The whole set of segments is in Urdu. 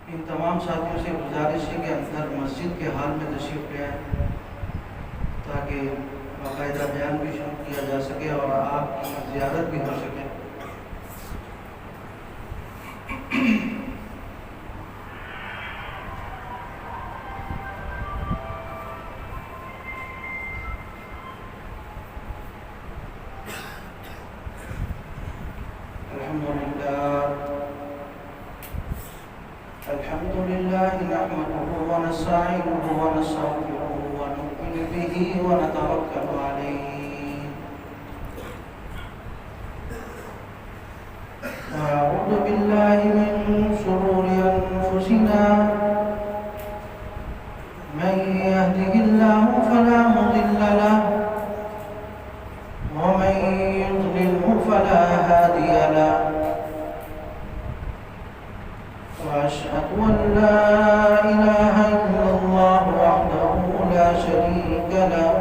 ان تمام ساتھیوں سے گزارش ہے کہ اندر مسجد کے حال میں تشریف لے آئیں تاکہ باقاعدہ بیان بھی شروع کیا جا سکے اور آپ کی زیارت بھی ہو سکے۔ الحمد لله نحمده ونستعينه ونستغفره ونؤمن به ونتوكل عليه ونعوذ بالله من شرور أنفسنا من يهده الله فلا مضل له ومن يضلله فلا هادي له وأشهد أن لا إله إلا الله وحده لا شريك له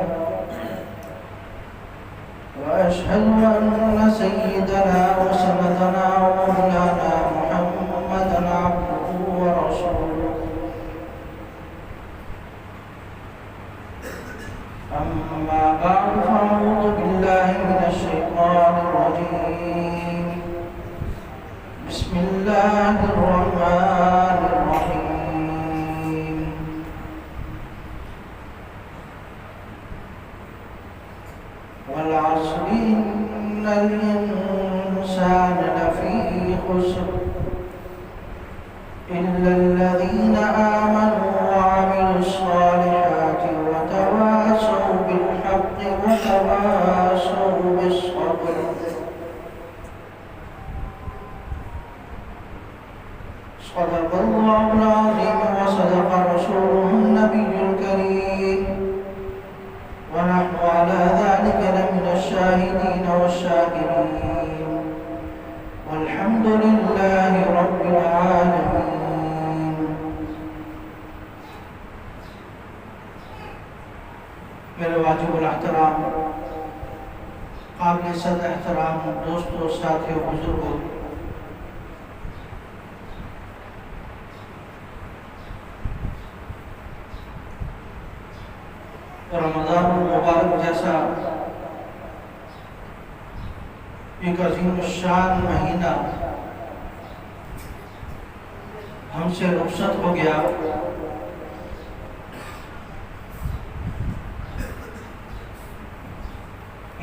وأشهد أن سيدنا وسندنا ومولانا محمدا عبده ورسوله أما بعد فأعوذ بالله من الشيطان الرجيم بسم الله الرحمن الرحيم والعصر إن الإنسان لفي خسر إلا الذين آمنوا وعملوا الصالحات وتواصوا بالحق وتواصوا بالصبر صدق الله العظيم وصدق رسوله النبي الكريم ونحن على ذلك لمن الشاهدين والشاكرين والحمد لله رب العالمين۔ میرے واجب الاحترام قابل صد احترام دوستوں ساتھیوں بزرگوں، رمضان المبارک جیسا ایک عظیم الشان مہینہ ہم سے رخصت ہو گیا۔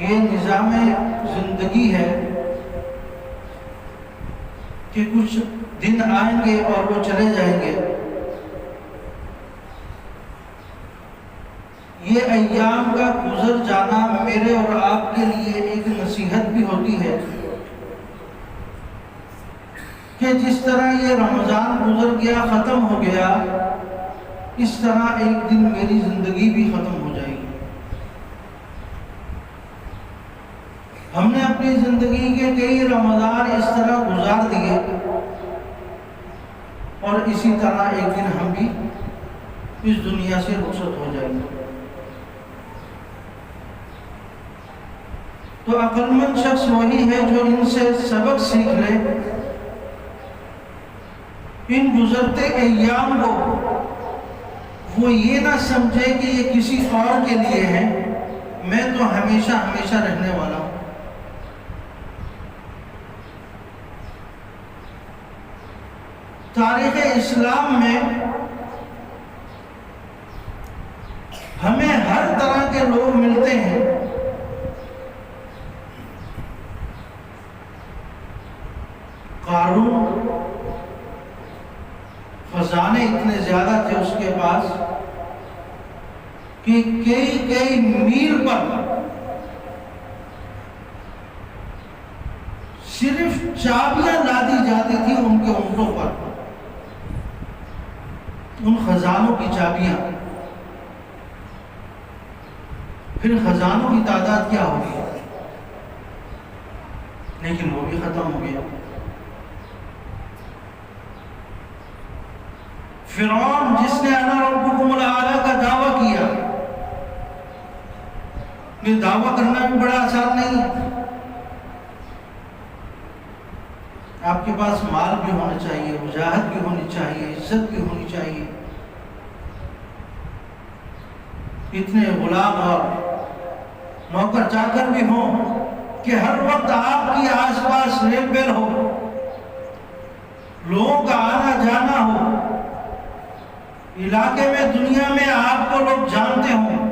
یہ نظام زندگی ہے کہ کچھ دن آئیں گے اور وہ چلے جائیں گے۔ یہ ایام کا گزر جانا میرے اور آپ کے لیے ایک نصیحت بھی ہوتی ہے کہ جس طرح یہ رمضان گزر گیا، ختم ہو گیا، اس طرح ایک دن میری زندگی بھی ختم ہو جائے گی۔ ہم نے اپنی زندگی کے کئی رمضان اس طرح گزار دیے اور اسی طرح ایک دن ہم بھی اس دنیا سے رخصت ہو جائیں گے۔ تو عقل مند شخص وہی ہے جو ان سے سبق سیکھ لے، ان گزرتے ایام کو وہ یہ نہ سمجھے کہ یہ کسی اور کے لیے ہے، میں تو ہمیشہ ہمیشہ رہنے والا ہوں۔ تاریخ اسلام میں ہمیں ہر طرح کے لوگ ملتے ہیں۔ قارون خزانے اتنے زیادہ تھے اس کے پاس کہ کئی میل پر صرف چابیاں لادی جاتی تھی ان کے اونٹوں پر، ان خزانوں کی چابیاں۔ پھر خزانوں کی تعداد کیا ہوگی، لیکن وہ بھی ختم ہو گیا۔ فرعون جس نے انا ربکم الاعلی کا دعویٰ کیا، یہ دعویٰ کرنا بھی بڑا آسان نہیں ہے۔ آپ کے پاس مال بھی ہونا چاہیے، وجاہت بھی ہونی چاہیے، عزت بھی ہونی چاہیے، اتنے غلام اور نوکر چاکر بھی ہوں کہ ہر وقت آپ کی آس پاس ریل بیل ہو، لوگوں کا آنا جانا ہو، علاقے میں دنیا میں آپ کو لوگ جانتے ہوں،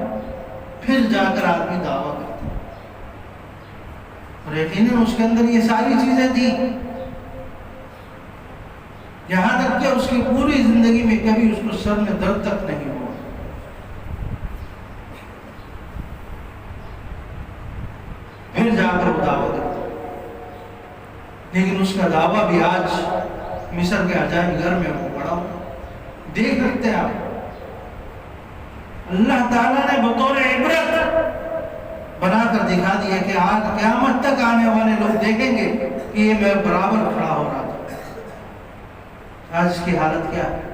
پھر جا کر آدمی دعویٰ کرتا ہے۔ اور یقیناً اس کے اندر یہ ساری چیزیں تھیں، یہاں تک کہ اس کی پوری زندگی میں کبھی اس کو سر میں درد تک نہیں ہوا، پھر جا کر وہ دعویٰ دیتا۔ لیکن اس کا دعویٰ بھی آج مصر کے عجائب گھر میں وہ پڑا ہوا، دیکھ سکتے ہیں آپ۔ اللہ تعالیٰ نے بطور عبرت بنا کر دکھا دیا کہ آج قیامت تک آنے والے لوگ دیکھیں گے کہ یہ میرے برابر کھڑا ہو رہا تھا۔ آج اس کی حالت کیا ہے؟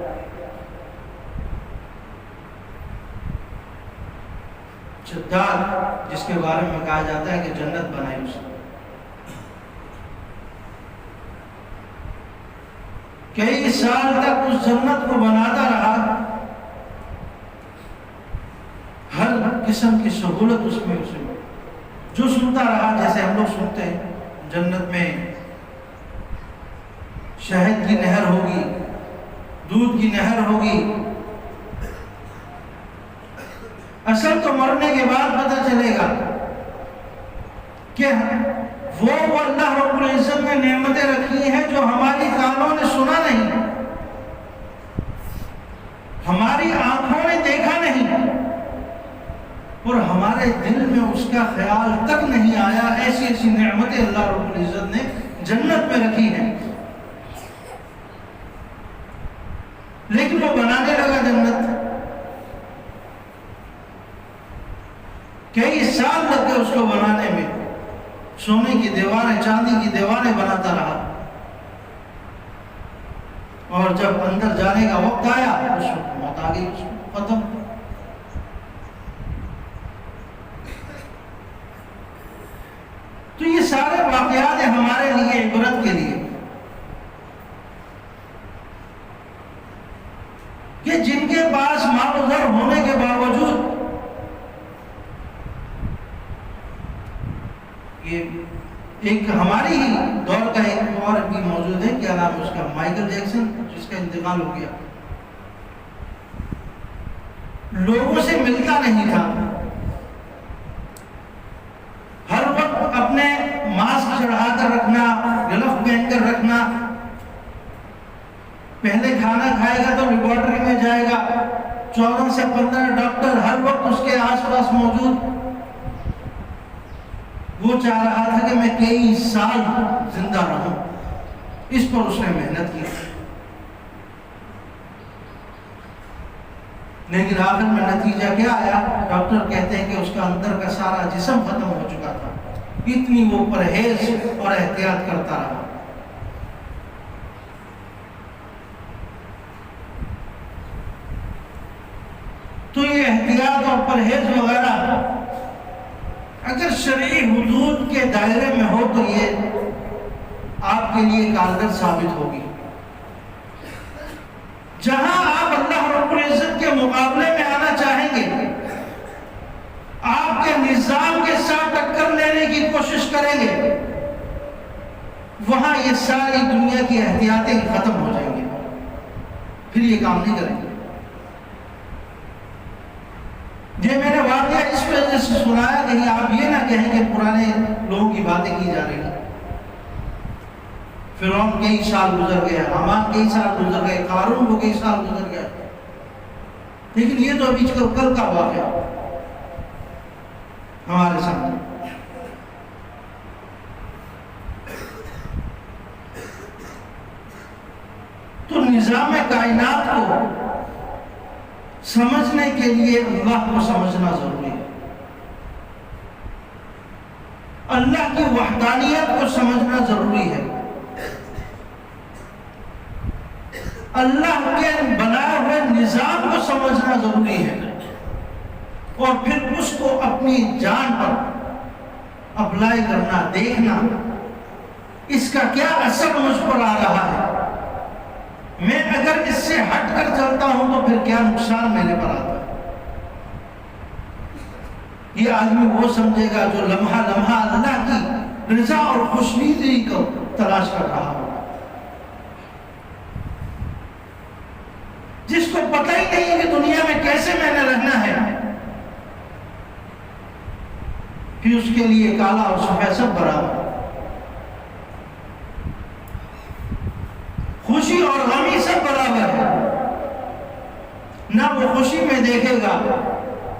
شداد، جس کے بارے میں کہا جاتا ہے کہ جنت بنائی اس نے، کئی سال تک اس جنت کو بناتا رہا، ہر قسم کی سہولت اس میں اسے جو سنتا رہا، جیسے ہم لوگ سنتے ہیں جنت میں شہد کی نہر ہوگی، دودھ کی نہر ہوگی۔ اصل تو مرنے کے بعد پتہ چلے گا کہ وہ اللہ رب العزت نے نعمتیں رکھی ہیں جو ہماری کانوں نے سنا نہیں، ہماری آنکھوں نے دیکھا نہیں، اور ہمارے دل میں اس کا خیال تک نہیں آیا۔ ایسی ایسی نعمتیں اللہ رب العزت نے جنت میں رکھی ہیں، لیکن وہ بنانے لگا جنت، کئی سال لگ گئے اس کو بنانے میں، سونے کی دیواریں، چاندی کی دیواریں بناتا رہا، اور جب اندر جانے کا وقت آیا اس وقت موت آ گئی، اس کو ختم۔ تو یہ سارے واقعات ہیں ہمارے لیے عبرت کے لیے، کہ جن کے پاس مال و زر ہونے کے باوجود یہ ایک ہماری ہی دور کا ایک اور بھی موجود ہے، کیا نام ہے اس کا، مائیکل جیکسن، جس کا انتقال ہو گیا، لوگوں سے ملتا نہیں تھا، ہر وقت اپنے ماسک چڑھا کر رکھنا، گلف پہن کر رکھنا، پہلے کھانا کھائے گا تو لیبارٹری میں جائے گا، 14 سے 15 ڈاکٹر ہر وقت اس کے آس پاس موجود۔ وہ چاہ رہا تھا کہ میں کئی سال زندہ رہوں، اس پر اس نے محنت کی، لیکن آخر میں نتیجہ کیا آیا؟ ڈاکٹر کہتے ہیں کہ اس کا اندر کا سارا جسم ختم ہو چکا تھا، اتنی وہ پرہیز اور احتیاط کرتا رہا۔ تو یہ احتیاط اور پرہیز وغیرہ اگر شرعی حدود کے دائرے میں ہو تو یہ آپ کے لیے کارگر ثابت ہوگی۔ جہاں آپ اللہ رب العزت کے مقابلے میں آنا چاہیں گے، آپ کے نظام کے ساتھ ٹکر لینے کی کوشش کریں گے، وہاں یہ ساری دنیا کی احتیاطیں ختم ہو جائیں گے، پھر یہ کام نہیں کریں گے۔ یہ میں نے واقعہ اس وجہ سے سنایا کہیں آپ یہ نہ کہیں کہ پرانے لوگوں کی باتیں کی جا رہی ہیں۔ فرعون کئی سال گزر گیا، حامان کئی سال گزر گئے، قارون کو کئی سال گزر گیا، لیکن یہ تو ابھی کل کا واقعہ ہمارے سامنے۔ تو نظام کائنات کو سمجھنے کے لیے اللہ کو سمجھنا ضروری ہے، اللہ کی وحدانیت کو سمجھنا ضروری ہے، اللہ کے بنائے ہوئے نظام کو سمجھنا ضروری ہے، اور پھر اس کو اپنی جان پر اپلائی کرنا، دیکھنا، اس کا کیا اثر مجھ پر آ رہا ہے، میں اگر اس سے ہٹ کر چلتا ہوں تو پھر کیا نقصان میرے پر آتا ہے۔ یہ آدمی وہ سمجھے گا جو لمحہ لمحہ اللہ کی رضا اور خوشنودی کو تلاش کر رہا ہو، جس کو پتہ ہی نہیں ہے کہ دنیا میں کیسے میں نے رہنا ہے، کہ اس کے لیے کالا اور سفید سب برابر، خوشی اور غمی سب برابر ہے۔ نہ وہ خوشی میں دیکھے گا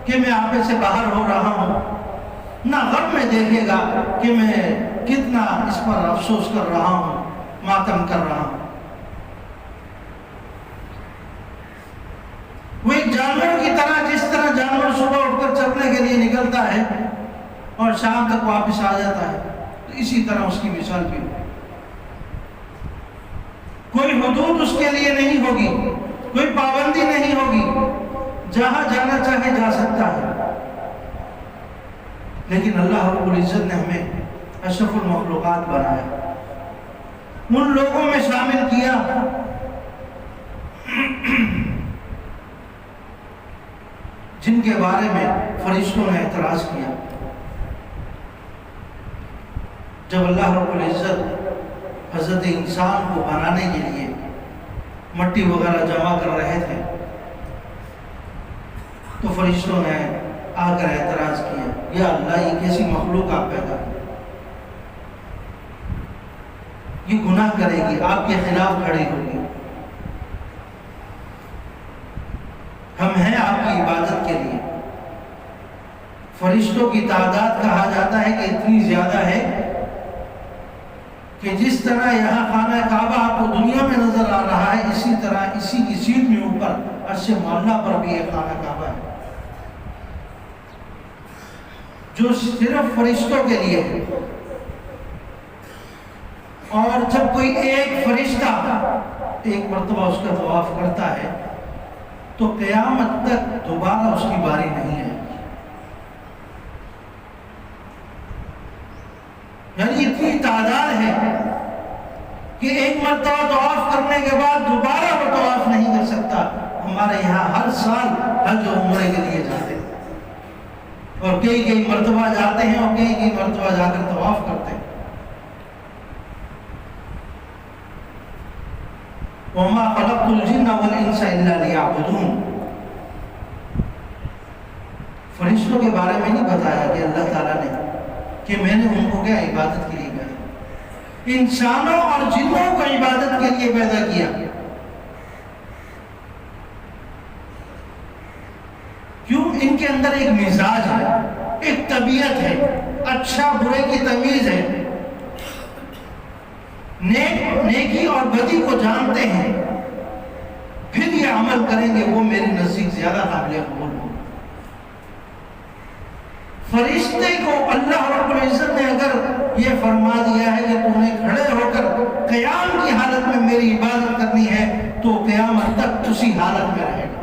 کہ میں آپے سے باہر ہو رہا ہوں، نہ غم میں دیکھے گا کہ میں کتنا اس پر افسوس کر رہا ہوں، ماتم کر رہا ہوں۔ وہ ایک جانور کی طرح، جس طرح جانور صبح اٹھ کر چرنے کے لیے نکلتا ہے اور شام تک واپس آ جاتا ہے، تو اسی طرح اس کی مثال بھی ہوگی۔ کوئی حدود اس کے لیے نہیں ہوگی، کوئی پابندی نہیں ہوگی، جہاں جانا چاہے جا سکتا ہے۔ لیکن اللہ رب العزت نے ہمیں اشرف المخلوقات بنایا، ان لوگوں میں شامل کیا جن کے بارے میں فرشتوں نے اعتراض کیا۔ جب اللہ رب العزت حضرت انسان کو بنانے کے لیے مٹی وغیرہ جمع کر رہے تھے تو فرشتوں نے آ کر اعتراض کیا، یا اللہ یہ کیسی مخلوق آپ پیدا کی، یہ گناہ کرے گی، آپ کے خلاف کھڑی ہوگی، ہم ہیں آپ کی عبادت کے لیے۔ فرشتوں کی تعداد کہا جاتا ہے کہ اتنی زیادہ ہے کہ جس طرح یہاں خانہ کعبہ آپ کو دنیا میں نظر آ رہا ہے، اسی طرح اسی کی سیٹ میں اوپر عرش معلیٰ پر بھی ایک خانہ کعبہ ہے جو صرف فرشتوں کے لیے ہے۔ اور جب کوئی ایک فرشتہ ایک مرتبہ اس کا طواف کرتا ہے تو قیامت تک دوبارہ اس کی باری نہیں ہے، یعنی اتنی تعداد ہے کہ ایک مرتبہ طواف کرنے کے بعد دوبارہ وہ طواف نہیں کر سکتا۔ ہمارے یہاں ہر سال حج و عمرے کے لیے جاتے ہیں، اور کئی مرتبہ جاتے ہیں اور کئی مرتبہ جا کر طواف کرتے ہیں۔ وَمَا خَلَقْتُ الْجِنَّ وَالْإِنسَ إِلَّا لِيَعْبُدُونَ۔ فرشتوں کے بارے میں نہیں بتایا کہ اللہ تعالیٰ نے کہ میں نے ان کو کیا عبادت کے لیے کہا، انسانوں اور جنوں کو عبادت کے لیے پیدا کیا، کیوں؟ ان کے اندر ایک مزاج ہے، ایک طبیعت ہے، اچھا برے کی تمیز ہے، نیکی اور بدی کو جانتے ہیں، پھر یہ عمل کریں گے، وہ میرے نزدیک زیادہ قابل قبول ہو۔ فرشتے کو اللہ رب العزت نے اگر یہ فرما دیا ہے کہ تم نے کھڑے ہو کر قیام کی حالت میں میری عبادت کرنی ہے تو قیامت تک اسی حالت میں رہے گا۔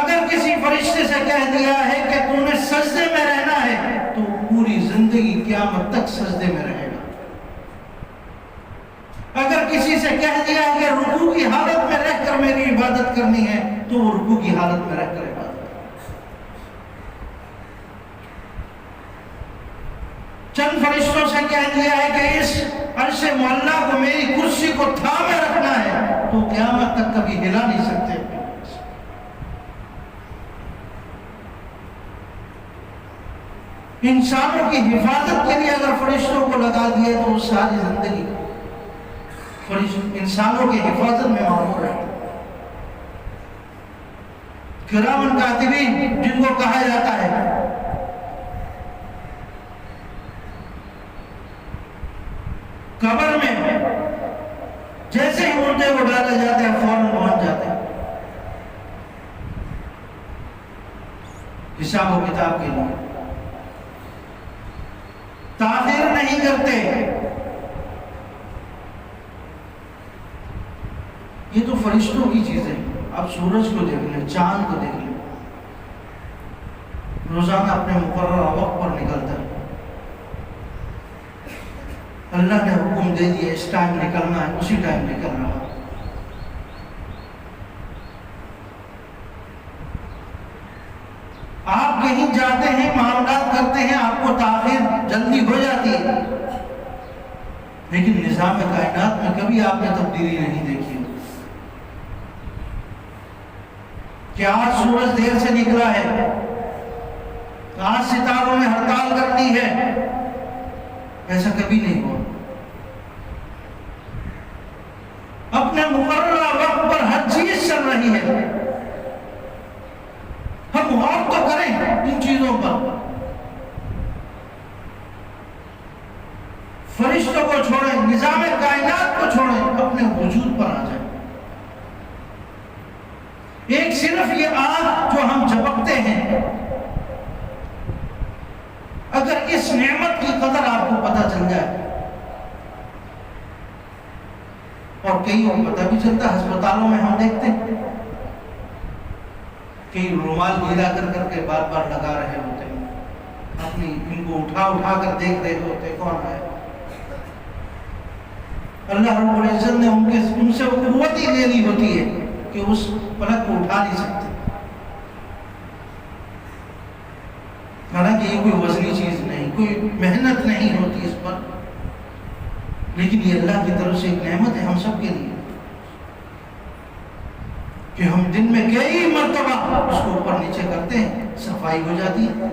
اگر کسی فرشتے سے کہہ دیا ہے کہ تم نے سجدے میں رہنا ہے تو پوری زندگی قیامت تک سجدے میں رہے گا۔ اگر کسی سے کہہ دیا ہے کہ رکوع کی حالت میں رہ کر میری عبادت کرنی ہے تو وہ رکوع کی حالت میں رہ کر عبادت۔ چند فرشتوں سے کہہ دیا ہے کہ اس عرش معلیٰ کو میری کرسی کو تھامے رکھنا ہے تو قیامت تک کبھی ہلا نہیں سکتے۔ انسانوں کی حفاظت کے لیے اگر فرشتوں کو لگا دیا تو ساری زندگی انسانوں کی حفاظت میں معمور ہے۔ کرامن کاتبین جن کو کہا جاتا ہے، قبر میں جیسے ہی مردے کو ڈالا جاتا ہے فوراً پہنچ جاتے ہیں حساب و کتاب کے لیے، تاخیر نہیں کرتے۔ یہ تو فرشتوں کی چیزیں، اب سورج کو دیکھ لیں، چاند کو دیکھ لیں، روزانہ اپنے مقررہ وقت پر نکلتا ہے، اللہ نے حکم دے دیا اس ٹائم نکلنا ہے، اسی ٹائم نکل رہا۔ آپ کہیں جاتے ہیں، معاملات کرتے ہیں، آپ کو تاخیر جلدی ہو جاتی ہے، لیکن نظام کائنات میں کبھی آپ نے تبدیلی نہیں دیکھی کہ آج سورج دیر سے نکلا ہے، آج ستاروں نے ہڑتال کر دی ہے، ایسا کبھی نہیں ہوا۔ اپنے مقررہ وقت پر ہر چیز چل رہی ہے۔ ہم غور تو کریں ان چیزوں پر، فرشتوں کو چھوڑیں، نظام کائنات کو چھوڑیں، اپنے وجود پر آ جائیں۔ ایک صرف یہ آنکھ جو ہم جھپکتے ہیں، اگر اس نعمت کی قدر آپ کو پتہ چل جائے، اور کئی کو پتہ بھی چلتا، ہسپتالوں میں ہم دیکھتے ہیں کئی رومال گیلا کر کر کے بار بار لگا رہے ہوتے ہیں، اپنی ان کو اٹھا اٹھا کر دیکھ رہے ہوتے کون ہے۔ اللہ رب العزت نے ان سے وہ قوت ہی لے لی ہوتی ہے کہ اس پلک کو اٹھا نہیں سکتے، حالانکہ یہ کوئی وزنی چیز نہیں، کوئی محنت نہیں ہوتی اس پر، لیکن یہ اللہ کی طرف سے ایک نعمت ہے ہم سب کے لیے کہ ہم دن میں کئی مرتبہ اس کو اوپر نیچے کرتے ہیں، صفائی ہو جاتی ہے۔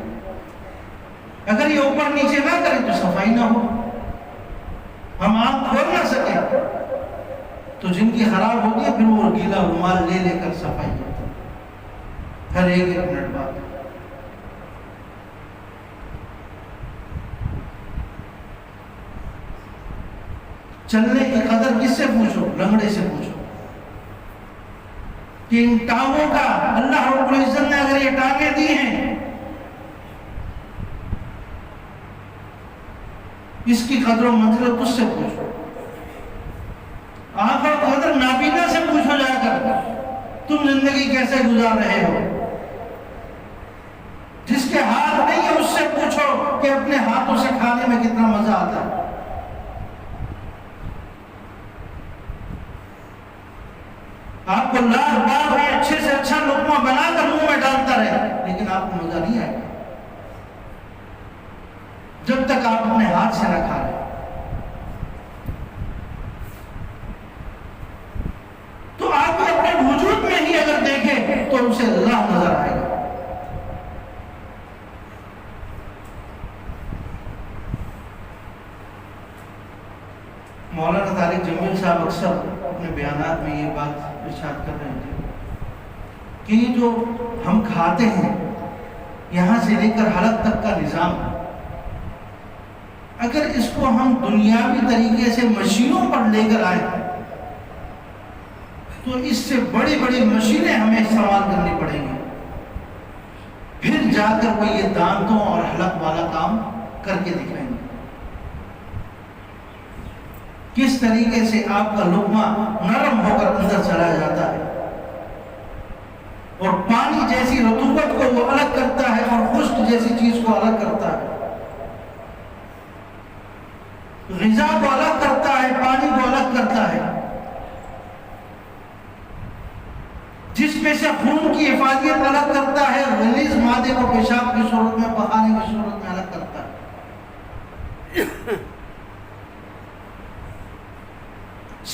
اگر یہ اوپر نیچے نہ کریں تو صفائی نہ ہو، ہم آنکھ کھول نہ سکیں تو جن کی خراب ہوتی ہے پھر وہ گیلا رومال لے لے کر صفائی کرتے ہیں ہر ایک منٹ بعد۔ چلنے کی قدر کس سے پوچھو؟ لنگڑے سے پوچھو کہ ان ٹانگوں کا اللہ رب العزت نے اگر یہ ٹانگیں دی ہیں، اس کی قدر و منزلت اس سے پوچھو۔ آنکھوں کی قدر نابینا سے پوچھو جا کر، تم زندگی کیسے گزار رہے ہو۔ جس کے ہاتھ نہیں ہے اس سے پوچھو کہ اپنے ہاتھوں سے کھانے میں کتنا مزہ آتا ہے۔ آپ کو لاکھ بار میں اچھے سے اچھا لقمہ بنا کر منہ میں ڈالتا رہے، لیکن آپ کو مزہ نہیں آئے گا جب تک آپ اپنے ہاتھ سے نہ کھا رہے۔ تو آپ اپنے وجود میں ہی اگر دیکھیں تو اسے اللہ نظر آئے گا۔ مولانا طارق جمیل صاحب اکثر اپنے بیانات میں یہ بات ارشاد کر رہے تھے کہ یہ جو ہم کھاتے ہیں یہاں سے لے کر حلق تک کا نظام، اگر اس کو ہم دنیاوی طریقے سے مشینوں پر لے کر آئیں تو اس سے بڑی بڑی مشینیں ہمیں استعمال کرنی پڑیں گی، پھر جا کر وہ یہ دانتوں اور حلق والا کام کر کے دکھائیں گے۔ کس طریقے سے آپ کا لقمہ نرم ہو کر اندر چلا جاتا ہے، اور پانی جیسی رطوبت کو وہ الگ کرتا ہے اور خشک جیسی چیز کو الگ کرتا ہے، غذا کو الگ کرتا ہے، پانی کو الگ کرتا ہے، جس میں سے خون کی افادیت الگ کرتا ہے، غلیظ مادے کو پیشاب کی صورت میں، بخانے کی صورت میں الگ کرتا ہے۔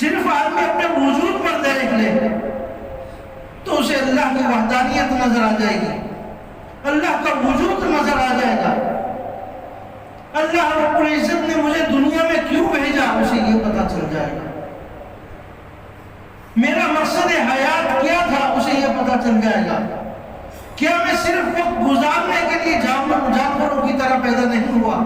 صرف آدمی اپنے وجود پر دیکھ لے تو اسے اللہ کی وحدانیت نظر آ جائے گی، اللہ کا وجود نظر آ جائے گا۔ اللہ رب العزت نے مجھے دنیا میں کیوں بھیجا اسے یہ پتہ چل جائے گا، میرا مقصد حیات کیا تھا اسے یہ پتہ چل جائے گا۔ کیا میں صرف وقت گزارنے کے لیے جانوروں کی طرح پیدا نہیں ہوا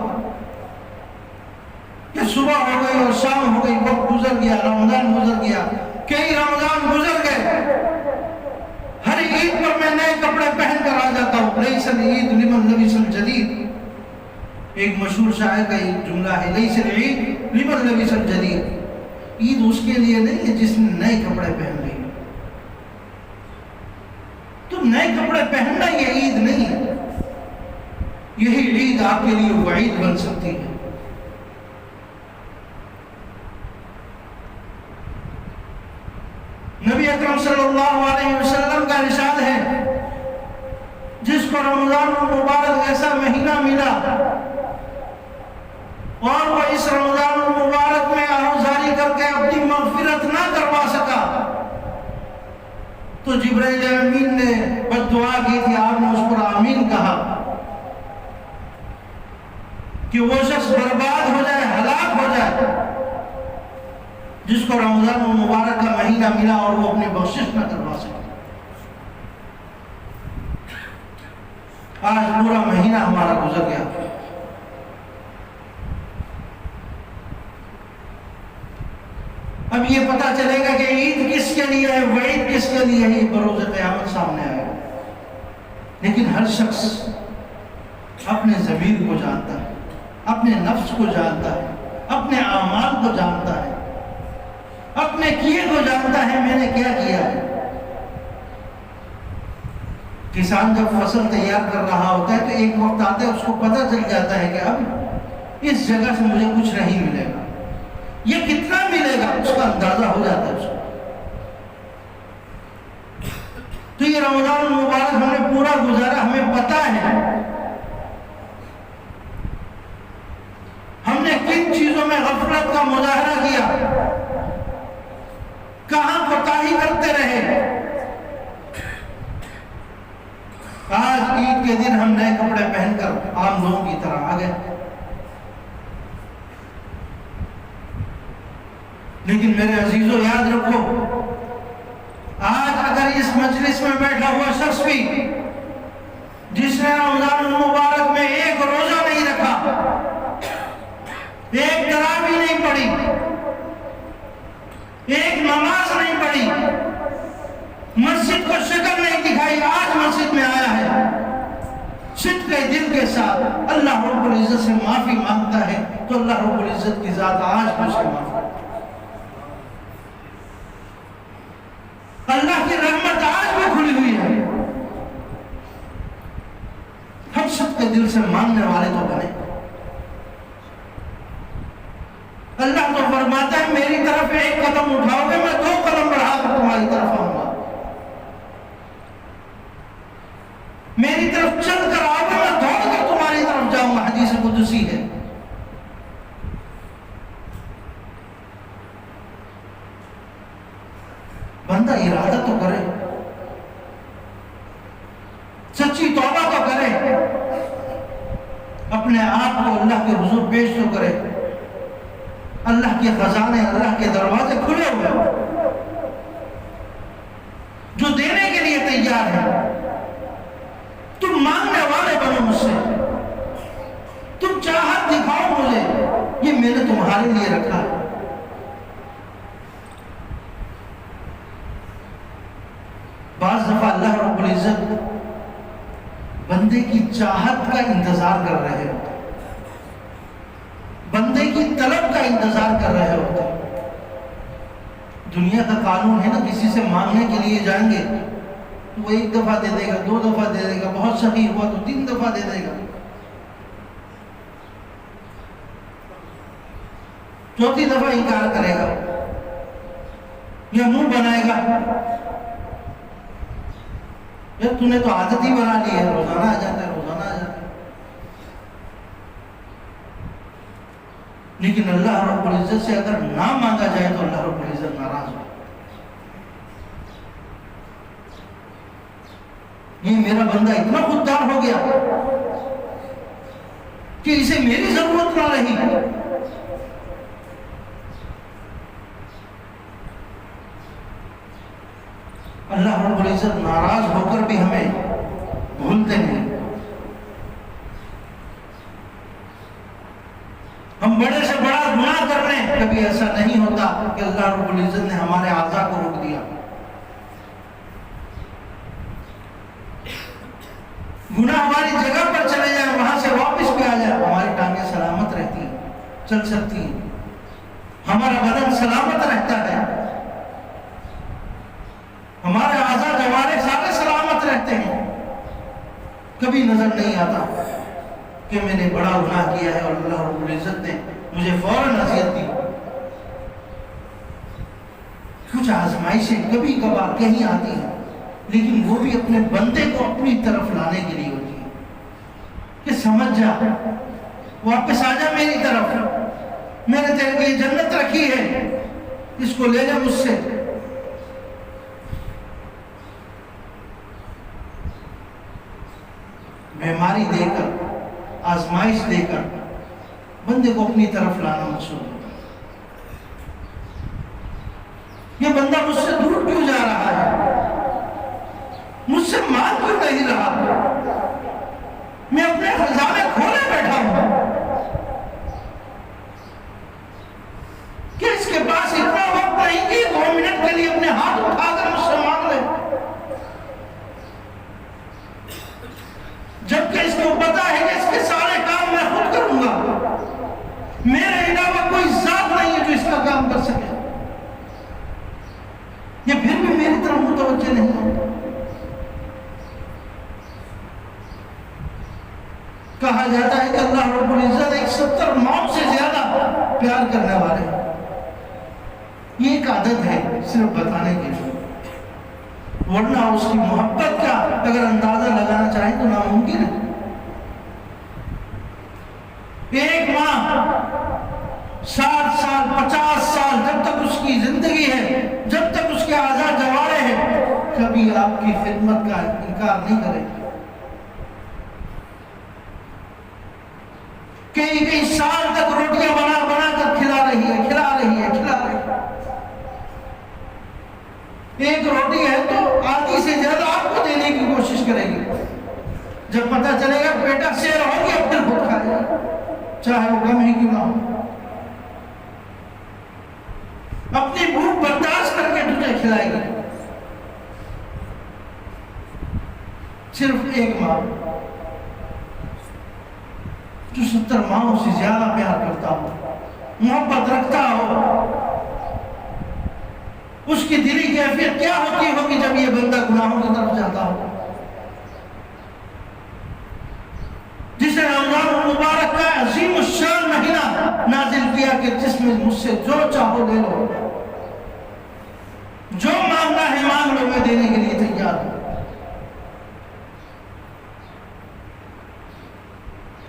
کہ صبح ہو گئی اور شام ہو گئی، وقت گزر گیا، رمضان گزر گیا، کئی رمضان گزر گئے، ہر عید پر میں نئے کپڑے پہن کر آ جاتا ہوں۔ لیس العید لمن لبس الجدید، ایک مشہور شاعر کا ایک جملہ ہے، لیس العید لمن لبس الجدید، عید اس کے لیے نہیں ہے جس نے نئے کپڑے پہن لیے۔ تو نئے کپڑے پہننا یہ عید نہیں ہے، یہی عید آپ کے لیے وعید بن سکتی ہے اکرم صلی اللہ علیہ وسلم کا ارشاد ہے جس کو رمضان المبارک ایسا مہینہ ملا اور وہ اس رمضان المبارک میں آہوزاری کر کے اپنی مغفرت نہ کروا سکا تو جبرائیل امین نے بد دعا کی تھی، آپ نے اس پر آمین کہا کہ وہ شخص برباد ہو جائے، ہلاک ہو جائے جس کو رمضان المبارک کا مہینہ ملا اور وہ اپنی بخشش نہ کروا سکے۔ آج پورا مہینہ ہمارا گزر گیا، اب یہ پتا چلے گا کہ عید کس کے لیے ہے، وعید کس کے لیے ہے، یہ بروز قیامت سامنے آئے گا۔ لیکن ہر شخص اپنے ضمیر کو جانتا ہے، اپنے نفس کو جانتا ہے، اپنے اعمال کو جانتا ہے، اپنے کیے کو جانتا ہے میں نے کیا کیا ہے۔ کسان جب فصل تیار کر رہا ہوتا ہے تو ایک وقت آتا ہے اس کو پتہ چل جاتا ہے کہ اب اس جگہ سے مجھے کچھ نہیں ملے گا، یہ کتنا ملے گا اس کا اندازہ ہو جاتا ہے اس کو۔ تو یہ رمضان المبارک ہم نے پورا گزارا، ہمیں پتہ ہے ہم نے کن چیزوں میں غفلت کا مظاہرہ کیا، کہاں کوتاہی کرتے رہے۔ آج عید کے دن ہم نئے کپڑے پہن کر عام لوگوں کی طرح آ گئے، لیکن میرے عزیزوں یاد رکھو، آج اگر اس مجلس میں بیٹھا ہوا شخص بھی جس نے رمضان المبارک میں ایک روزہ نہیں رکھا، ایک تراویح نہیں پڑھی، ایک نماز نہیں پڑھی، مسجد کو شکل نہیں دکھائی، آج مسجد میں آیا ہے صدق دل کے ساتھ اللہ رب العزت سے معافی مانگتا ہے تو اللہ رب العزت کی ذات آج بھی اس کی معافی، اللہ کی رحمت آج بھی کھلی ہوئی ہے۔ ہم صدق دل سے مانگنے والے تو بنے۔ اللہ تو فرماتا ہے میری طرف ایک قدم اٹھاؤ گے میں 2 قدم بڑھا کر تمہاری طرف آؤں گا، میری طرف چل کر آؤ گے میں دوڑ کر تمہاری طرف جاؤں گا، حدیث قدسی ہے۔ بندہ ارادہ تو کرے، سچی توبہ تو کرے، اپنے آپ کو اللہ کے حضور پیش تو کرے۔ اللہ کے خزانے، اللہ کے دروازے کھلے ہوئے، جو دینے کے لیے تیار ہے۔ تم مانگنے والے بنو مجھ سے، تم چاہت دکھاؤ مجھے، یہ میں نے تمہارے لیے رکھا ہے۔ بعض دفعہ اللہ رب العزت بندے کی چاہت کا انتظار کر رہے ہوتے، بندے کی طلب کا انتظار کر رہے ہوتے۔ دنیا کا قانون ہے نا، کسی سے مانگنے کے لیے جائیں گے تو وہ 1 دفعہ دے دے گا، 2 دفعہ دے دے گا، بہت سخی ہوا تو 3 دفعہ دے دے گا، 4تھی دفعہ انکار کرے گا یا منہ بنائے گا، یار تو نے تو عادت ہی بنا لی ہے، روزانہ آ جاتا ہے، روزانہ آ جاتا ہے۔ لیکن اللہ رب العزت سے اگر نہ مانگا جائے تو اللہ رب العزت ناراض ہو۔ یہ میرا بندہ اتنا خوددار ہو گیا کہ اسے میری ضرورت نہ رہی۔ اللہ رب العزت ناراض ہو کر بھی ہمیں بھولتے نہیں۔ ہم بڑے سے بڑا گناہ کر رہے ہیں، کبھی ایسا نہیں ہوتا کہ اللہ رب العزت نے ہمارے اعضاء کو روک دیا۔ گناہ ہماری جگہ پر چلے جائیں، وہاں سے واپس بھی آ جائیں، ہماری ٹانگیں سلامت رہتی ہیں، چل سکتی ہیں، ہمارا بدن سلامت رہتا ہے، ہمارے اعضاء جوارح سارے سلامت رہتے ہیں۔ کبھی نظر نہیں آتا کہ میں نے بڑا گناہ کیا ہے اور اللہ رب العزت نے مجھے فوراً نصیحت دی، کچھ آزمائشیں کبھی کبھار کہیں آتی ہیں، لیکن وہ بھی اپنے بندے کو اپنی طرف لانے کے لیے ہوتی ہے کہ سمجھ جا، واپس آ جا میری طرف، میں نے تیرے لیے جنت رکھی ہے، اس کو لے جا مجھ سے۔ بیماری دے کر، آزمائش دے کر بندے کو اپنی طرف لانا مقصود ہے۔ یہ بندہ مجھ سے دور کیوں جا رہا ہے؟ مجھ سے مانگ کیوں نہیں رہا؟ میں اپنے خزانے کھولے بیٹھا ہوں کہ اس کے پاس اتنا وقت نہیں کہ 2 منٹ کے لیے اپنے ہاتھ اٹھا کر مجھ سے مانگ لے، جبکہ اس کو پتا ہے کہ اس کے سارے کام میں خود کروں گا، میرے علاوہ کوئی ذات نہیں ہے جو اس کا کام کر سکے۔ یہ پھر بھی میری طرف متوجہ نہیں ہے۔ کہا جاتا ہے کہ اللہ رب العزت 70 ماؤں سے زیادہ پیار کرنے والے ہیں۔ یہ ایک عادت ہے صرف بتانے کے لیے، ورنہ اس کی محبت کا اگر اندازہ لگانا چاہیں تو ناممکن ہے۔ ایک ماں 60 سال 50 سال جب تک اس کی زندگی ہے، جب تک اس کے اعضاء جوارے ہیں، کبھی آپ کی خدمت کا انکار نہیں کرے گی۔ کئی سال تک روٹیاں بنا بنا کر کھلا رہی ہے۔ ایک روٹی ہے تو آدھی سے زیادہ آپ کو دینے کی کوشش کرے گی۔ جب پتہ چلے گا بیٹا شیر ہو گیا، پھر خود کھائے گا، چاہے وہ کم ہی کیوں نہ ہو۔ اپنی بھوک برداشت کر کے تجھے کھلائے گی۔ صرف ایک ماں جو 70 ماہوں سے زیادہ پیار کرتا ہو، محبت رکھتا ہو، اس کی دلی کیفیت کیا ہوتی ہوگی جب یہ بندہ گناہوں کی طرف جاتا ہو۔ جسے رمضان المبارک کا عظیم الشان مہینہ نازل کیا کہ جس میں مجھ سے جو چاہو لے لو، جو مانگنا ہے مانگ لو، میں دینے کے لیے تیار ہوں۔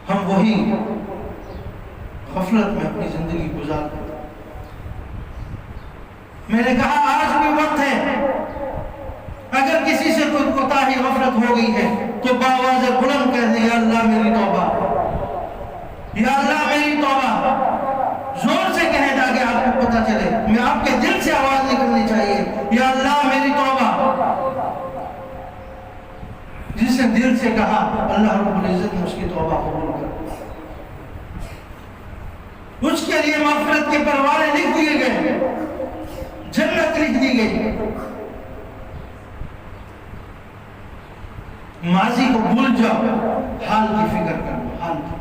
ہم وہی غفلت میں اپنی زندگی گزارتے ہیں۔ میں نے کہا آج بھی وقت ہے، اگر کسی سے کوئی کوتاہی غفلت ہو گئی ہے تو باواز بلند کہہ دیں، یا اللہ میری توبہ، یا اللہ میری توبہ، زور سے کہیں تاکہ آپ کو پتہ چلے، میں آپ کے دل سے آواز نکلنی چاہیے، یا اللہ میری توبہ۔ جس نے دل سے کہا اللہ رب العزت نے اس کی توبہ قبول کر، اس کے لیے مغفرت کے پروارے لکھ دیے گئے، جنت لکھ دی گئی۔ ماضی کو بھول جاؤ، حال کی فکر کرو، حال کی۔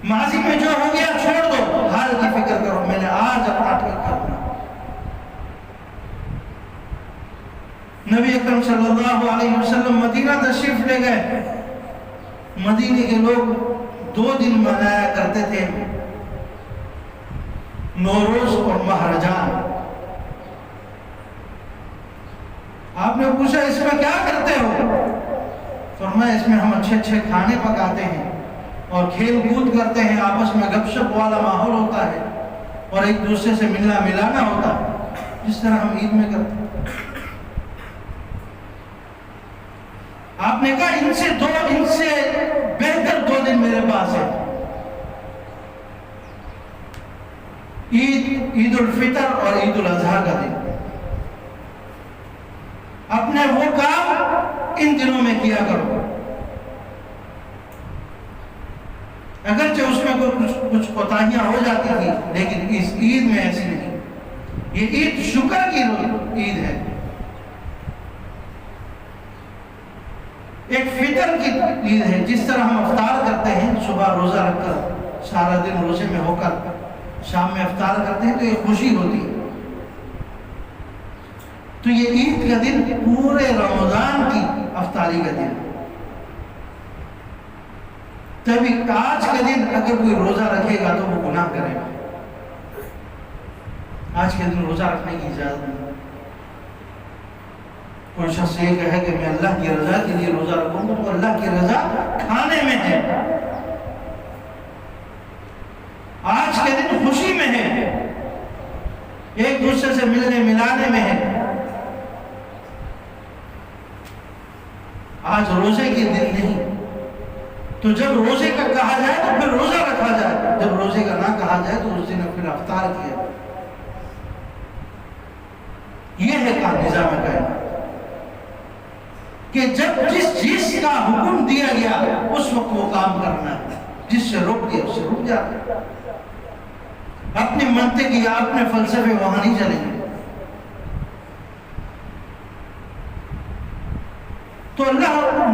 ماضی میں جو ہو گیا چھوڑ دو، حال کی فکر کرو، میں نے آج اپنا ٹھیک کرنا۔ نبی اکرم صلی اللہ علیہ وسلم مدینہ تشریف لے گئے۔ مدینے کے لوگ 2 دن منایا کرتے تھے، نوروز اور مہرجان۔ آپ نے پوچھا اس میں کیا کرتے ہو؟ فرمایا اس میں ہم اچھے کھانے پکاتے ہیں اور کھیل کود کرتے ہیں، آپس میں گپ شپ والا ماحول ہوتا ہے اور ایک دوسرے سے ملنا ملانا ہوتا ہے، جس طرح ہم عید میں کرتے ہیں۔ آپ نے کہا ان سے بہتر 2 دن میرے پاس ہے، عید الفطر اور عید الاضحیٰ کا دن۔ اپنے وہ کام ان دنوں میں کیا کرو، اگرچہ اس میں کچھ کوتاہیاں ہو جاتی تھی، لیکن اس عید میں ایسی نہیں۔ یہ عید شکر کی عید ہے، ایک فطر کی عید ہے۔ جس طرح ہم افطار کرتے ہیں، صبح روزہ رکھ کر سارا دن روزے میں ہو کر شام میں افطار کرتے ہیں تو یہ خوشی ہوتی ہے۔ تو یہ عید کا دن پورے رمضان کی افطاری کا دن، تبھی آج کا دن اگر کوئی روزہ رکھے گا تو وہ گناہ کرے گا۔ آج کے دن روزہ رکھنے کی اجازت نہیں. کوئی شخص یہ کہے کہ میں اللہ کی رضا کے لیے روزہ رکھوں گا، تو اللہ کی رضا کھانے میں ہے، آج کے دن خوشی میں ہے، ایک دوسرے سے ملنے ملانے میں ہے. آج روزے کے دن نہیں، تو جب روزے کا کہا جائے تو پھر روزہ رکھا جائے، جب روزے کا نہ کہا جائے تو اس دن پھر افطار کیا جائے. یہ ہے کا نظام کائنات کہ جب جس چیز کا حکم دیا گیا اس وقت وہ کام کرنا ہے، جس سے روک دیا اس سے رک جاتا. اپنی منطق یا اپنے فلسفے وہاں نہیں چلیں گے. تو اللہ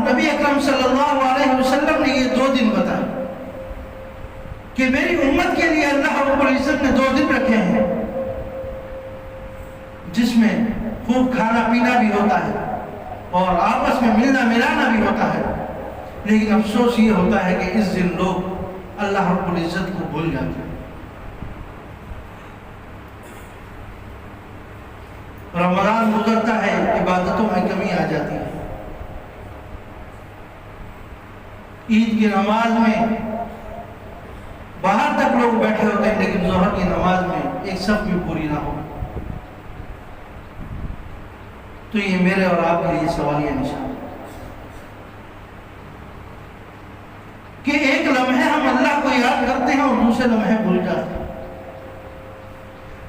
نبی اکرم صلی اللہ علیہ وسلم نے یہ 2 دن بتائے کہ میری امت کے لیے اللہ رب العزت نے 2 دن رکھے ہیں جس میں خوب کھانا پینا بھی ہوتا ہے اور آپس میں ملنا ملانا بھی ہوتا ہے. لیکن افسوس یہ ہوتا ہے کہ اس دن لوگ اللہ رب العزت کو بھول جاتے ہیں. رمضان گزرتا ہے، عبادتوں میں کمی آ جاتی ہے. عید کی نماز میں باہر تک لوگ بیٹھے ہوتے ہیں لیکن ظہر کی نماز میں ایک صف بھی پوری نہ ہو. تو یہ میرے اور آپ کے لیے سوالیہ نشان کہ ایک لمحے ہم اللہ کو یاد کرتے ہیں اور دوسرے لمحے بھول جاتے ہیں.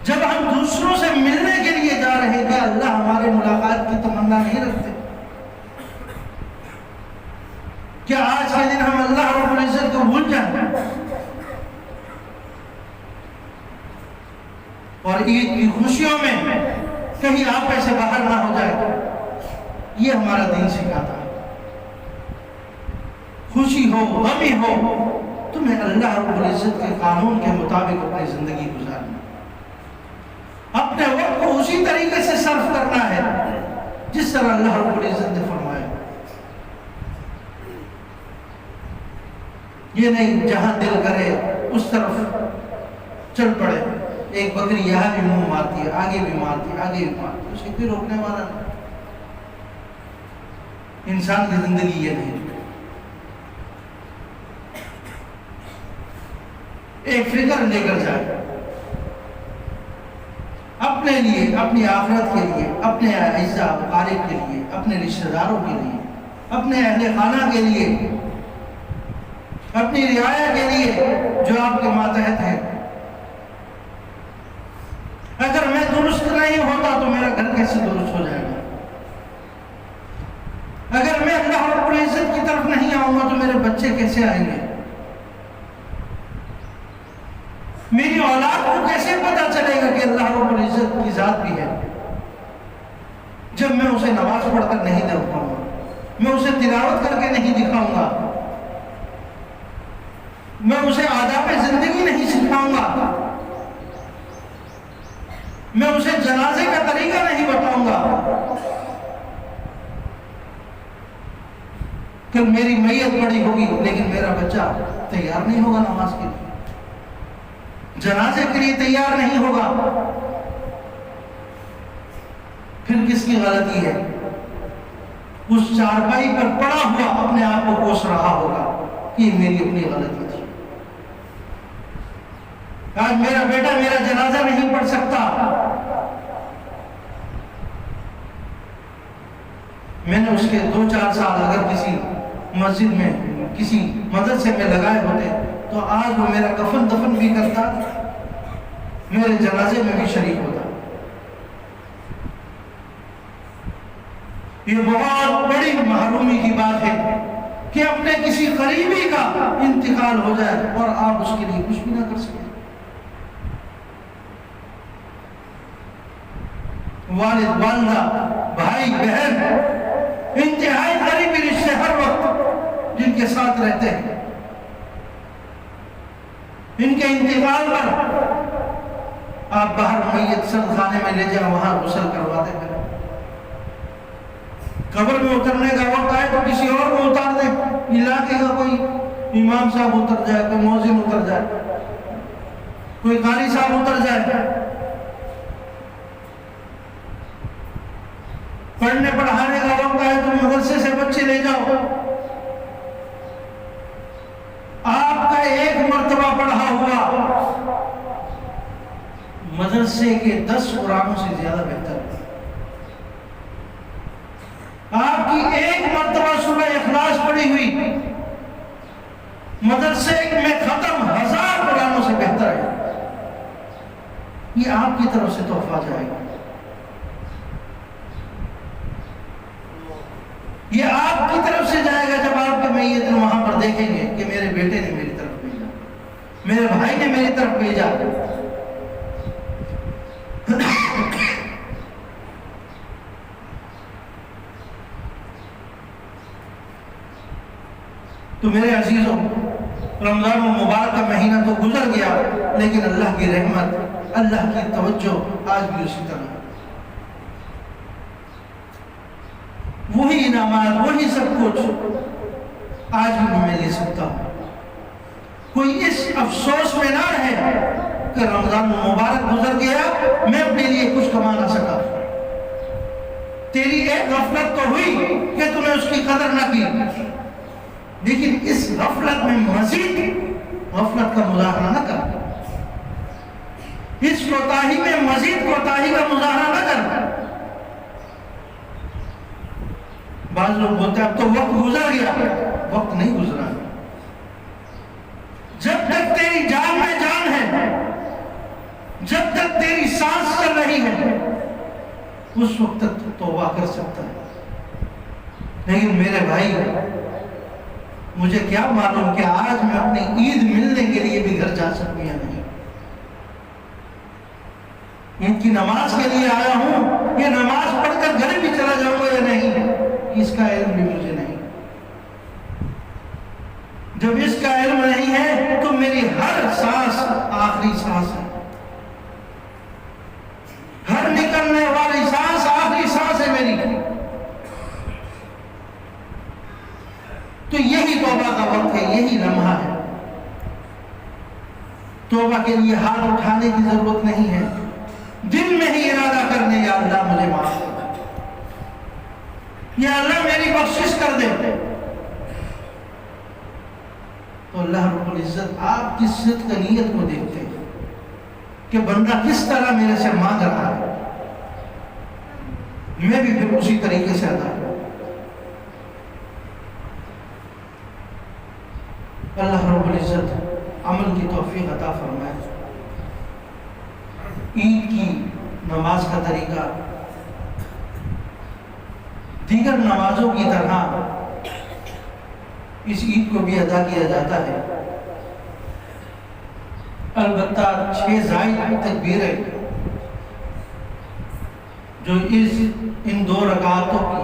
جب ہم دوسروں سے ملنے کے لیے جا رہے ہیں کہ اللہ ہمارے ملاقات کی تمنا نہیں رکھتے؟ کیا آج کے دن ہم اللہ رب العزت کو بھول جائیں اور عید کی خوشیوں میں کہیں آپے سے باہر نہ ہو جائے؟ یہ ہمارا دین سکھاتا ہے. خوشی ہو غمی ہو تمہیں اللہ رب العزت کے قانون کے مطابق اپنی زندگی گزارنا، اپنے وقت کو اسی طریقے سے صرف کرنا ہے جس طرح اللہ رب العزت نے فرمایا. یہ نہیں جہاں دل کرے اس طرف چل پڑے. ایک بکری یہاں بھی منہ مارتی ہے، آگے بھی مارتی ہے، آگے بھی مارتی ہے، اسے کوئی روکنے والا نہیں. انسان کی زندگی یہ نہیں. ایک فکر لے کر جائے اپنے لیے، اپنی آخرت کے لیے، اپنے اعزاء اقارب کے لیے، اپنے رشتہ داروں کے لیے، اپنے اہل خانہ کے لیے، اپنی رعایا کے لیے جو آپ کے ماتحت ہیں. اگر میں درست نہیں ہوتا تو میرا گھر کیسے درست ہو جائے گا؟ اگر میں اللہ رب العزت کی طرف نہیں آؤں گا تو میرے بچے کیسے آئیں گے؟ میری اولاد کو کیسے پتا چلے گا کہ اللہ رب العزت کی ذات بھی ہے جب میں اسے نماز پڑھ کر نہیں دکھاؤں گا، میں اسے تلاوت کر کے نہیں دکھاؤں گا، میں اسے آداب زندگی نہیں سکھاؤں گا، میں اسے جنازے کا طریقہ نہیں بتاؤں گا؟ کل میری میت بڑی ہوگی لیکن میرا بچہ تیار نہیں ہوگا نماز کے لیے، جنازے کے لیے تیار نہیں ہوگا، پھر کس کی غلطی ہے؟ اس چارپائی پر پڑا ہوا اپنے آپ کو کوس رہا ہوگا کہ میری اپنی غلطی تھی. آج میرا بیٹا میرا جنازہ نہیں پڑھ سکتا. میں نے اس کے 2-4 سال اگر کسی مسجد میں کسی مدرسے میں لگائے ہوتے تو آج وہ میرا کفن دفن بھی کرتا، میرے جنازے میں بھی شریک ہوتا. یہ بہت بڑی محرومی کی بات ہے کہ اپنے کسی قریبی کا انتقال ہو جائے اور آپ اس کے لیے کچھ بھی نہ کر سکیں. والد والدہ بھائی بہن انتہائی قریبی رشتے ہر وقت جن کے ساتھ رہتے ہیں، ان کے انتقال پر آپ باہر میت سرد خانے میں لے جائیں، وہاں غسل کرواتے ہیں. قبر میں اترنے کا وقت آئے تو کسی اور کو اتار دیں، علاقے کا کوئی امام صاحب اتر جائے، کوئی مؤذن اتر جائے، کوئی قاری صاحب اتر جائے. پڑھنے پڑھانے کا وقت آئے تو مدرسے سے بچے لے جاؤ. آپ کا ایک مرتبہ پڑھا ہوا مدرسے کے 10 قرآنوں سے زیادہ بہتر ہے. آپ کی ایک مرتبہ سورہ اخلاص پڑھی ہوئی مدرسے میں ختم 1000 قرآنوں سے بہتر ہے. یہ آپ کی طرف سے تحفہ جائے گا. یہ آپ کی طرف سے جائے گا جب آپ کے میت وہاں پر دیکھیں گے کہ میرے بیٹے نے میری طرف بھیجا, میرے بھائی نے میری طرف بھیجا. تو میرے عزیزوں, رمضان المبارک کا مہینہ تو گزر گیا, لیکن اللہ کی رحمت, اللہ کی توجہ آج بھی اسی طرح. وہی انعامات, وہی سب کچھ آج بھی میں لے سکتا ہوں. کوئی اس افسوس میں نہ رہے کہ رمضان المبارک گزر گیا, میں اپنے لیے کچھ کما نہ سکا. تیری ایک غفلت تو ہوئی کہ تم نے اس کی قدر نہ کی, لیکن اس غفلت میں مزید غفلت کا مظاہرہ نہ کر, اس کوتاہی میں مزید کوتاہی کا مظاہرہ نہ کر. بعض لوگ بولتے ہیں اب تو وقت گزر گیا. وقت نہیں گزرا. جب تک تیری جان میں جان ہے, جب تک تیری سانس چل رہی ہے, اس وقت تک تو توبہ کر سکتا ہے. لیکن میرے بھائی, مجھے کیا معلوم کہ آج میں اپنی عید ملنے کے لیے بھی گھر جا سکوں یا نہیں. عید کی نماز کے لیے آیا ہوں, یہ نماز پڑھ کر گھر بھی چلا جاؤں گا یا نہیں, اس کا علم بھی مجھے نہیں. جب اس کا علم نہیں ہے تو میری ہر سانس آخری سانس ہے, ہر نکلنے والی سانس آخری سانس ہے میری. تو یہی توبہ کا وقت ہے, یہی لمحہ ہے. توبہ کے لیے ہاتھ اٹھانے کی ضرورت نہیں ہے, دل میں ہی ارادہ کرنے, یا اللہ مجھے معاف کر, یا اللہ میری بخشش کر دے. تو اللہ رب العزت آپ کی صدق نیت کو دیکھتے ہیں کہ بندہ کس طرح میرے سے مانگ رہا ہے, میں بھی پھر اسی طریقے سے ادا کروں. اللہ رب العزت عمل کی توفیق عطا فرمائے. عید کی نماز کا طریقہ دیگر نمازوں کی طرح اس عید کو بھی ادا کیا جاتا ہے. البتہ 6 زائد تکبیریں جو ان 2 رکعتوں کی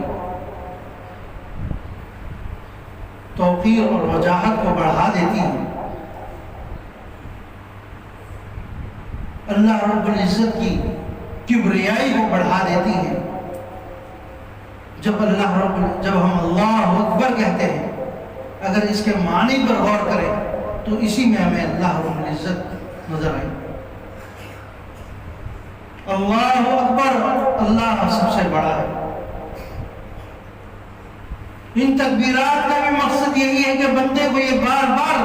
توقیر اور وجاہت کو بڑھا دیتی ہیں. اللہ رب العزت کی کبریائی کو بڑھا دیتی ہیں. جب ہم اللہ اکبر کہتے ہیں, اگر اس کے معنی پر غور کریں تو اسی میں ہمیں اللہ رب العزت نظر آئے. اللہ اکبر, اللہ سب سے بڑا ہے. ان تکبیرات کا بھی مقصد یہی ہے کہ بندے کو یہ بار بار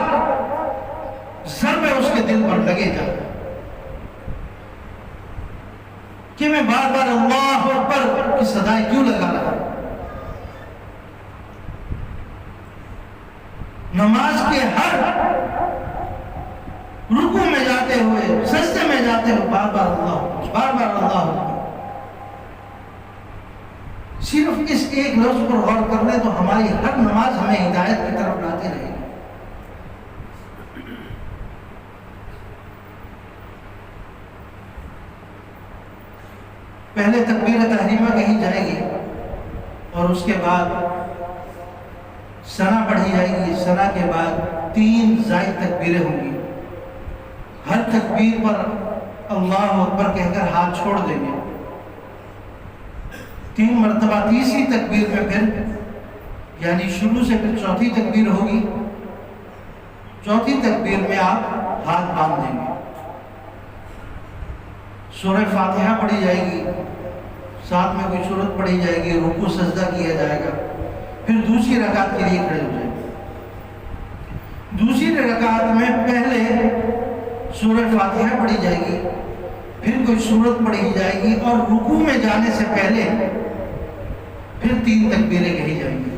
ضربے اس کے دل پر لگے جائے کہ میں بار بار اللہ اکبر کی صدائیں کیوں لگا رہا ہوں. نماز کے ہر رکوع میں جاتے ہوئے, سجدے میں جاتے ہوئے بار بار اللہ, بار بار اللہ. صرف اس ایک لفظ پر غور کر لیں تو ہماری ہر نماز ہمیں ہدایت کی طرف لاتی رہے گی. پہلے تکبیر تحریمہ کہی جائے گی اور اس کے بعد ثنا پڑھی جائے گی. ثنا کے بعد 3 زائد تکبیریں ہوں گی. ہر تکبیر پر اللہ اکبر کہہ کر ہاتھ چھوڑ دیں گے. 3 مرتبہ تیسری تکبیر میں پھر یعنی شروع سے پھر چوتھی تکبیر ہوگی. چوتھی تکبیر میں آپ ہاتھ باندھ دیں گے. سورہ فاتحہ پڑھی جائے گی. ساتھ میں کوئی سورت پڑھی جائے گی، رکوع سجدہ کیا جائے گا، پھر دوسری رکعت کے لیے کھڑے ہو جائیں گے۔ دوسری رکعت میں پہلے سورہ فاتحہ پڑھی جائے گی، پھر کوئی سورت پڑھی جائے گی، اور رکوع میں جانے سے پہلے پھر 3 تکبیریں کہی جائیں گی۔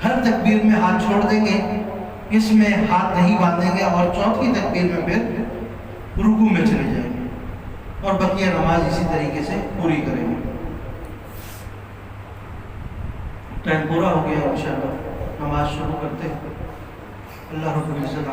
ہر تکبیر میں ہاتھ چھوڑ دیں گے، اس میں ہاتھ نہیں باندھیں گے، اور چوتھی تکبیر میں پھر رکوع میں چلے جائیں گے، اور بقیہ نماز اسی طریقے سے پوری کریں گے۔ ٹائم پورا ہو گیا، انشاءاللہ نماز شروع کرتے ہیں۔ اللہ رب العزت